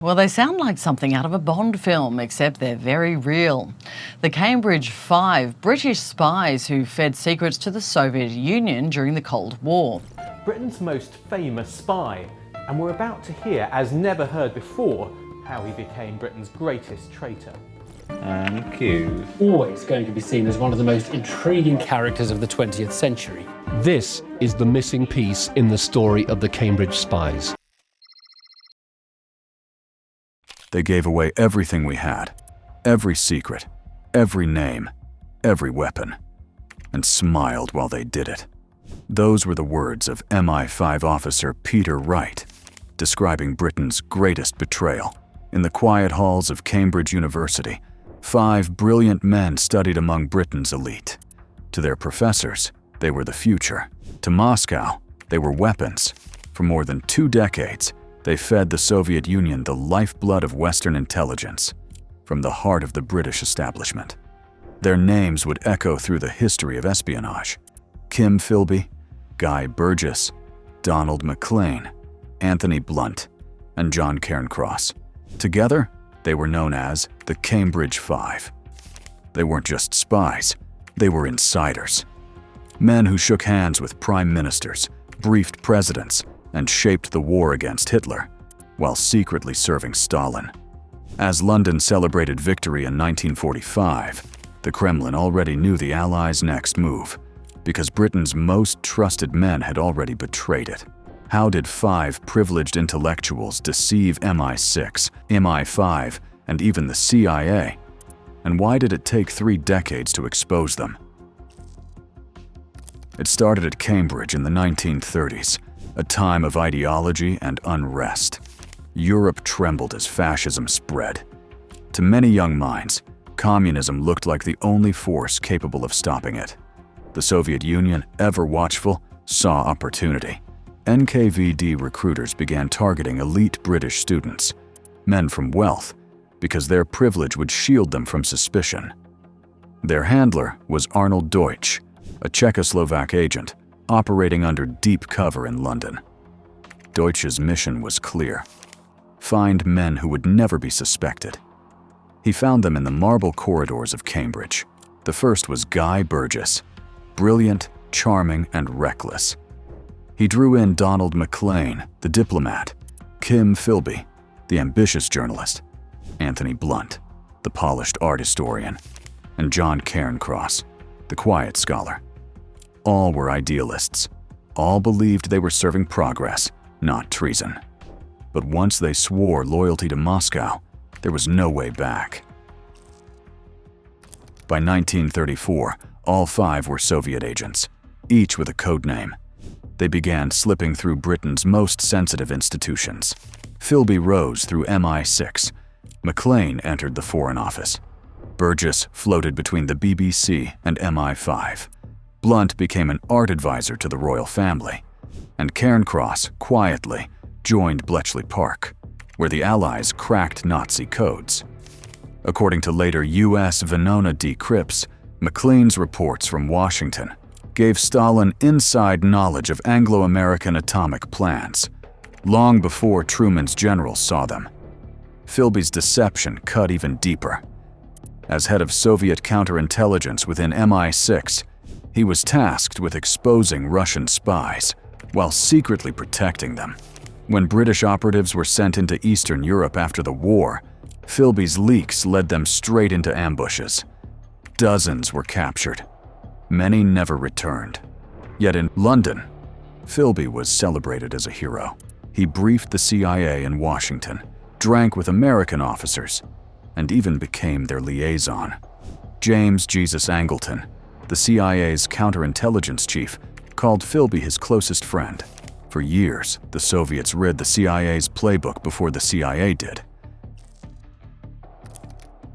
Well, they sound like something out of a Bond film, except they're very real. The Cambridge Five, British spies who fed secrets to the Soviet Union during the Cold War. Britain's most famous spy, and we're about to hear, as never heard before, how he became Britain's greatest traitor. And cue. Always going to be seen as one of the most intriguing characters of the 20th century. This is the missing piece in the story of the Cambridge Spies. They gave away everything we had, every secret, every name, every weapon, and smiled while they did it. Those were the words of MI5 officer Peter Wright, describing Britain's greatest betrayal. In the quiet halls of Cambridge University, 5 brilliant men studied among Britain's elite. To their professors, they were the future. To Moscow, they were weapons. For more than 2 decades, they fed the Soviet Union the lifeblood of Western intelligence from the heart of the British establishment. Their names would echo through the history of espionage. Kim Philby, Guy Burgess, Donald Maclean, Anthony Blunt, and John Cairncross. Together, they were known as the Cambridge Five. They weren't just spies, they were insiders. Men who shook hands with prime ministers, briefed presidents, and shaped the war against Hitler, while secretly serving Stalin. As London celebrated victory in 1945, the Kremlin already knew the Allies' next move, because Britain's most trusted men had already betrayed it. How did 5 privileged intellectuals deceive MI6, MI5, and even the CIA? And why did it take 3 decades to expose them? It started at Cambridge in the 1930s, a time of ideology and unrest. Europe trembled as fascism spread. To many young minds, communism looked like the only force capable of stopping it. The Soviet Union, ever watchful, saw opportunity. NKVD recruiters began targeting elite British students, men from wealth, because their privilege would shield them from suspicion. Their handler was Arnold Deutsch, a Czechoslovak agent operating under deep cover in London. Deutsch's mission was clear: find men who would never be suspected. He found them in the marble corridors of Cambridge. The first was Guy Burgess, brilliant, charming, and reckless. He drew in Donald Maclean, the diplomat, Kim Philby, the ambitious journalist, Anthony Blunt, the polished art historian, and John Cairncross, the quiet scholar. All were idealists. All believed they were serving progress, not treason. But once they swore loyalty to Moscow, there was no way back. By 1934, all 5 were Soviet agents, each with a code name. They began slipping through Britain's most sensitive institutions. Philby rose through MI6. Maclean entered the Foreign Office. Burgess floated between the BBC and MI5. Blunt became an art advisor to the royal family. And Cairncross, quietly, joined Bletchley Park, where the Allies cracked Nazi codes. According to later U.S. Venona decrypts, Maclean's reports from Washington gave Stalin inside knowledge of Anglo-American atomic plans, long before Truman's generals saw them. Philby's deception cut even deeper. As head of Soviet counterintelligence within MI6, he was tasked with exposing Russian spies while secretly protecting them. When British operatives were sent into Eastern Europe after the war, Philby's leaks led them straight into ambushes. Dozens were captured. Many never returned. Yet in London, Philby was celebrated as a hero. He briefed the CIA in Washington, drank with American officers, and even became their liaison. James Jesus Angleton, the CIA's counterintelligence chief, called Philby his closest friend. For years, the Soviets read the CIA's playbook before the CIA did.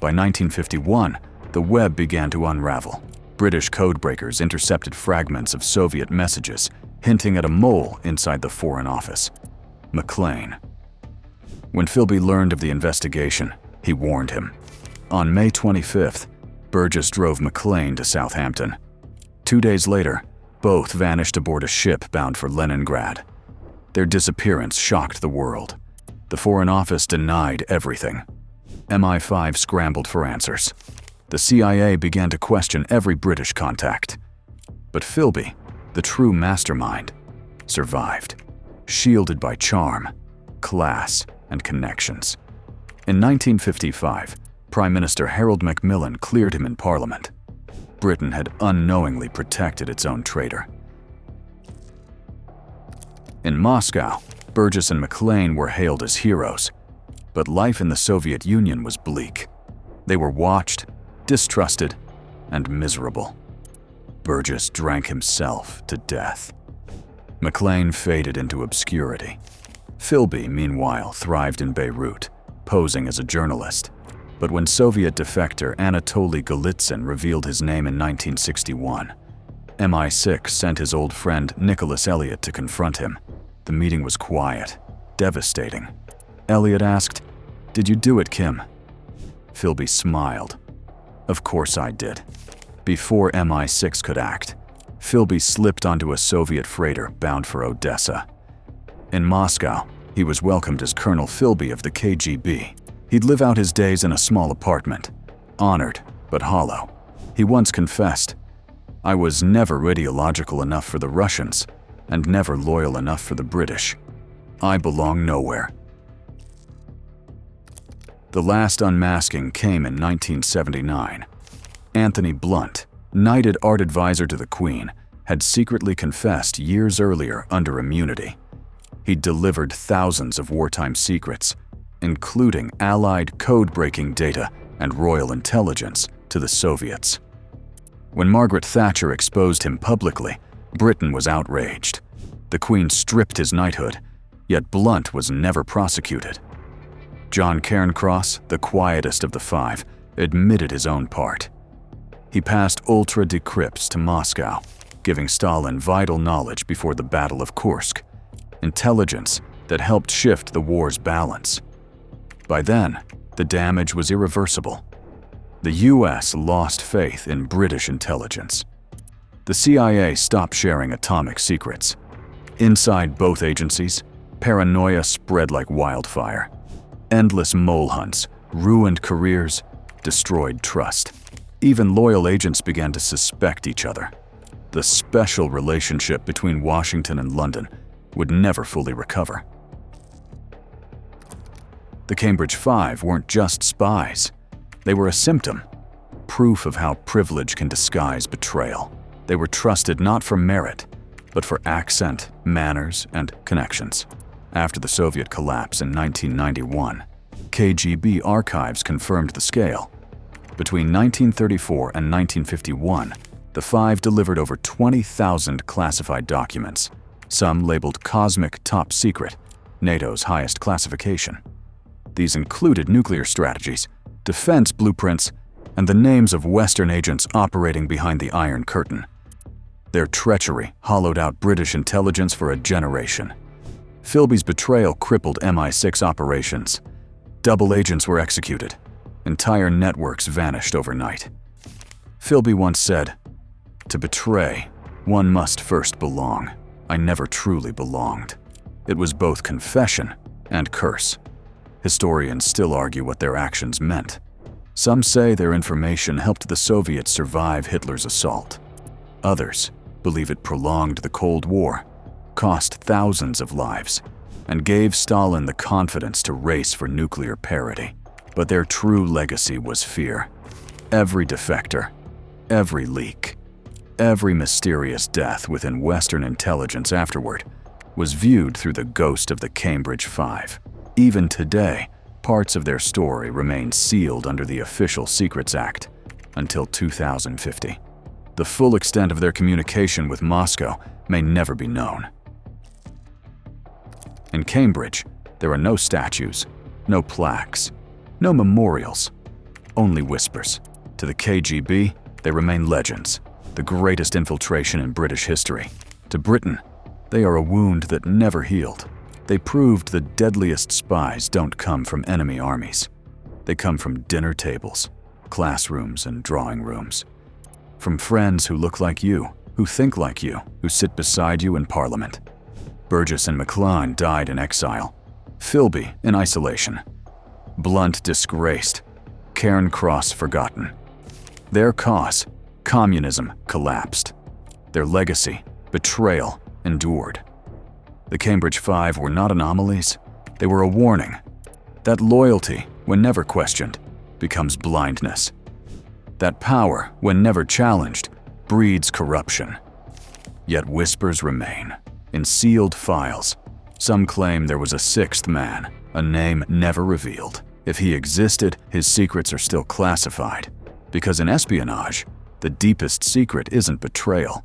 By 1951, the web began to unravel. British codebreakers intercepted fragments of Soviet messages, hinting at a mole inside the Foreign Office: Maclean. When Philby learned of the investigation, he warned him. On May 25th, Burgess drove Maclean to Southampton. 2 days later, both vanished aboard a ship bound for Leningrad. Their disappearance shocked the world. The Foreign Office denied everything. MI5 scrambled for answers. The CIA began to question every British contact. But Philby, the true mastermind, survived, shielded by charm, class, and connections. In 1955, Prime Minister Harold Macmillan cleared him in Parliament. Britain had unknowingly protected its own traitor. In Moscow, Burgess and McLean were hailed as heroes, but life in the Soviet Union was bleak. They were watched, distrusted, and miserable. Burgess drank himself to death. McLean faded into obscurity. Philby, meanwhile, thrived in Beirut, posing as a journalist. But when Soviet defector Anatoly Golitsyn revealed his name in 1961, MI6 sent his old friend Nicholas Elliott to confront him. The meeting was quiet, devastating. Elliott asked, "Did you do it, Kim?" Philby smiled. "Of course I did." Before MI6 could act, Philby slipped onto a Soviet freighter bound for Odessa. In Moscow, he was welcomed as Colonel Philby of the KGB. He'd live out his days in a small apartment, honored but hollow. He once confessed, "I was never ideological enough for the Russians and never loyal enough for the British. I belong nowhere." The last unmasking came in 1979. Anthony Blunt, knighted art advisor to the Queen, had secretly confessed years earlier under immunity. He'd delivered thousands of wartime secrets, including Allied code-breaking data and royal intelligence, to the Soviets. When Margaret Thatcher exposed him publicly, Britain was outraged. The Queen stripped his knighthood, yet Blunt was never prosecuted. John Cairncross, the quietest of the five, admitted his own part. He passed ultra-decrypts to Moscow, giving Stalin vital knowledge before the Battle of Kursk, intelligence that helped shift the war's balance. By then, the damage was irreversible. The US lost faith in British intelligence. The CIA stopped sharing atomic secrets. Inside both agencies, paranoia spread like wildfire. Endless mole hunts ruined careers, destroyed trust. Even loyal agents began to suspect each other. The special relationship between Washington and London would never fully recover. The Cambridge Five weren't just spies. They were a symptom, proof of how privilege can disguise betrayal. They were trusted not for merit, but for accent, manners, and connections. After the Soviet collapse in 1991, KGB archives confirmed the scale. Between 1934 and 1951, the Five delivered over 20,000 classified documents, some labeled Cosmic Top Secret, NATO's highest classification. These included nuclear strategies, defense blueprints, and the names of Western agents operating behind the Iron Curtain. Their treachery hollowed out British intelligence for a generation. Philby's betrayal crippled MI6 operations. Double agents were executed. Entire networks vanished overnight. Philby once said, "To betray, one must first belong. I never truly belonged." It was both confession and curse. Historians still argue what their actions meant. Some say their information helped the Soviets survive Hitler's assault. Others believe it prolonged the Cold War, cost thousands of lives, and gave Stalin the confidence to race for nuclear parity. But their true legacy was fear. Every defector, every leak, every mysterious death within Western intelligence afterward was viewed through the ghost of the Cambridge Five. Even today, parts of their story remain sealed under the Official Secrets Act until 2050. The full extent of their communication with Moscow may never be known. In Cambridge, there are no statues, no plaques, no memorials, only whispers. To the KGB, they remain legends, the greatest infiltration in British history. To Britain, they are a wound that never healed. They proved the deadliest spies don't come from enemy armies. They come from dinner tables, classrooms, and drawing rooms. From friends who look like you, who think like you, who sit beside you in Parliament. Burgess and McLean died in exile. Philby in isolation. Blunt disgraced. Cairn Cross forgotten. Their cause, communism, collapsed. Their legacy, betrayal, endured. The Cambridge Five were not anomalies. They were a warning that loyalty, when never questioned, becomes blindness. That power, when never challenged, breeds corruption. Yet whispers remain. In sealed files, some claim there was a sixth man, a name never revealed. If he existed, his secrets are still classified. Because in espionage, the deepest secret isn't betrayal.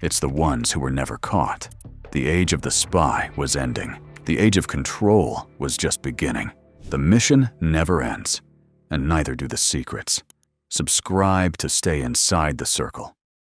It's the ones who were never caught. The age of the spy was ending. The age of control was just beginning. The mission never ends, and neither do the secrets. Subscribe to stay inside the circle.